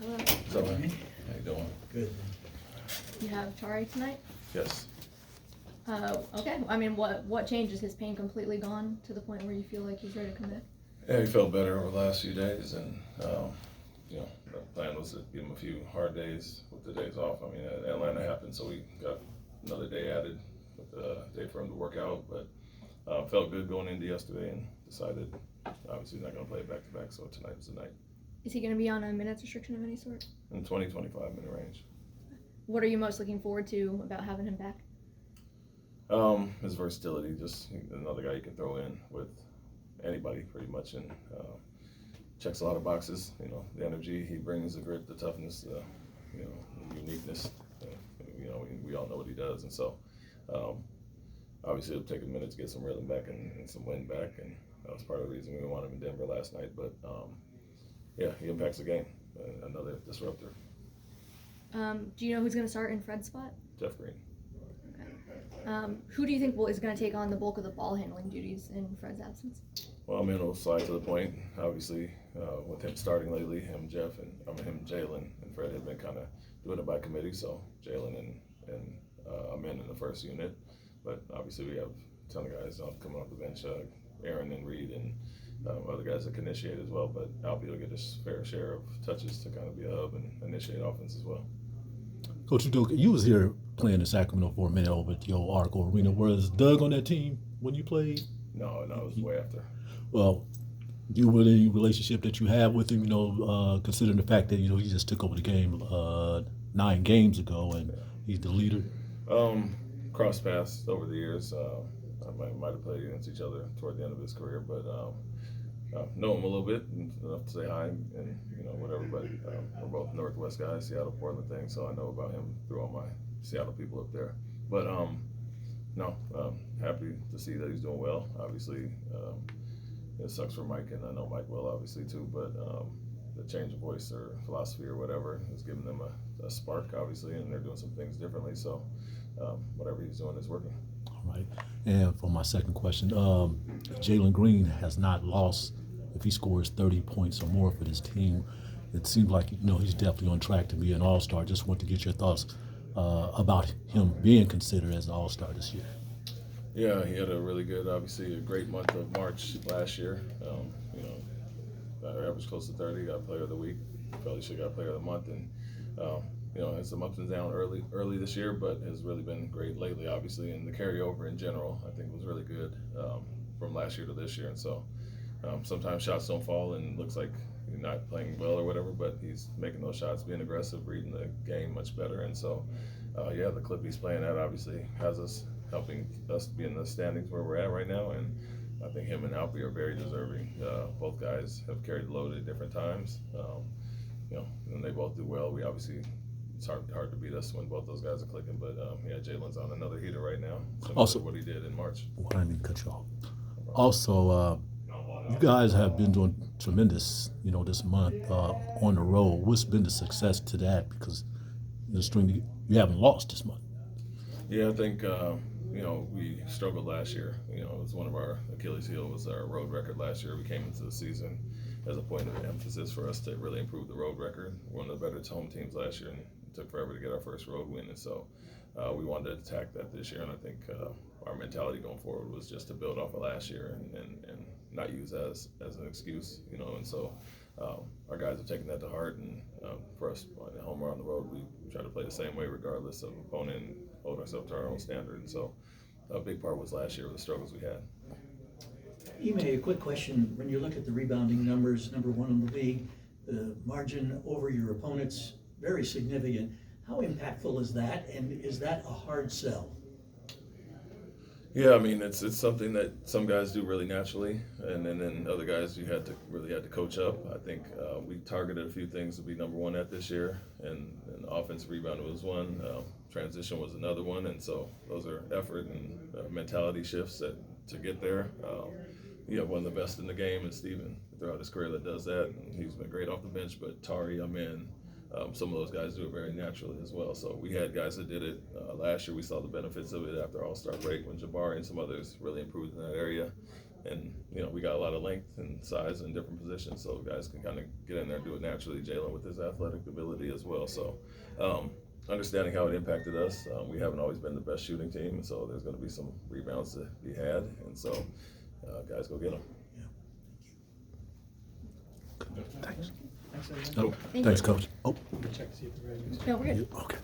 Hello. So, how you doing? Good. You have Tari tonight? Yes. Okay. I mean, what changed? Is his pain completely gone to the point where you feel like he's ready to come back? Yeah, he felt better over the last few days, and the plan was to give him a few hard days with the days off. I mean, Atlanta happened, so we got another day added with the day for him to work out. But felt good going into yesterday, and decided obviously not going to play it back to back. So tonight was the night. Is he going to be on a minutes restriction of any sort? In 20-25 minute range. What are you most looking forward to about having him back? His versatility, just another guy you can throw in with anybody pretty much, and checks a lot of boxes. You know, the energy he brings, the grit, the toughness, the uniqueness. We all know what he does, and so obviously it'll take a minute to get some rhythm back and some wind back, and that was part of the reason we wanted him in Denver last night. But yeah, he impacts the game. Another disruptor. Do you know who's going to start in Fred's spot? Jeff Green. Who do you think is going to take on the bulk of the ball handling duties in Fred's absence? Well, I mean, it'll slide to the point. Obviously, with him starting lately, him Jalen and Fred had been kind of doing it by committee. So Jalen and Amin in the first unit, but obviously we have a ton of guys coming off the bench. Aaron and Reed and other guys that can initiate as well. But Albie will get his fair share of touches to kind of be a hub and initiate offense as well. Coach Udoka, you was here playing in Sacramento for a minute over at the old Arco Arena. Was Doug on that team when you played? No, it was way after. Well, do you with any relationship that you have with him, considering the fact that, he just took over the game 9 games ago and he's the leader? Cross paths over the years. I might have played against each other toward the end of his career, but know him a little bit, enough to say hi and whatever. But we're both Northwest guys, Seattle, Portland thing, so I know about him through all my Seattle people up there. But happy to see that he's doing well. Obviously, it sucks for Mike, and I know Mike well, obviously too. But the change of voice or philosophy or whatever is giving them a spark, obviously, and they're doing some things differently. So whatever he's doing is working. All right. And for my second question, Jalen Green has not lost if he scores 30 points or more for this team. It seems like he's definitely on track to be an all-star. Just want to get your thoughts about him being considered as an all-star this year. Yeah, he had obviously a great month of March last year. Averaged close to 30, got player of the week. Probably should have got player of the month, and had some ups and downs early this year, but has really been great lately, obviously. And the carryover in general, I think, was really good from last year to this year. And so sometimes shots don't fall, and it looks like you're not playing well or whatever, but he's making those shots, being aggressive, reading the game much better. And so, the clip he's playing at obviously has us helping us be in the standings where we're at right now. And I think him and Alfie are very deserving. Both guys have carried the load at different times. And they both do well. We obviously, it's hard to beat us when both those guys are clicking. But Jalen's on another heater right now. Also, what he did in March. Well, I didn't cut you off. Also, you guys have been doing tremendous, this month on the road. What's been the success to that? Because the string you haven't lost this month. Yeah, I think we struggled last year. It was one of our Achilles heel was our road record last year. We came into the season as a point of emphasis for us to really improve the road record. We're one of the better home teams last year, and it took forever to get our first road win. And so we wanted to attack that this year. And I think our mentality going forward was just to build off of last year and not use that as an excuse, And so our guys have taken that to heart. And for us, at home or on the road, we try to play the same way regardless of opponent and hold ourselves to our own standard. And so a big part was last year with the struggles we had. Ime, a quick question. When you look at the rebounding numbers, number 1 in the league, the margin over your opponents, very significant. How impactful is that, and is that a hard sell? Yeah, I mean, it's something that some guys do really naturally, and then other guys you had to coach up. I think we targeted a few things to be number 1 at this year, and offensive rebound was one, transition was another one, and so those are effort and mentality shifts to get there. One of the best in the game is Steven throughout his career that does that, and he's been great off the bench. But Tari, Amin, some of those guys do it very naturally as well. So we had guys that did it last year. We saw the benefits of it after All-Star break when Jabari and some others really improved in that area. And, you know, we got a lot of length and size in different positions, so guys can kind of get in there and do it naturally. Jalen with his athletic ability as well. So, understanding how it impacted us, we haven't always been the best shooting team, and so there's going to be some rebounds to be had. And so, guys, go get them. Thanks. Thanks, everyone. Oh, Thank thanks, you. Coach. Oh, Check to see if the ready. No, we're good. okay.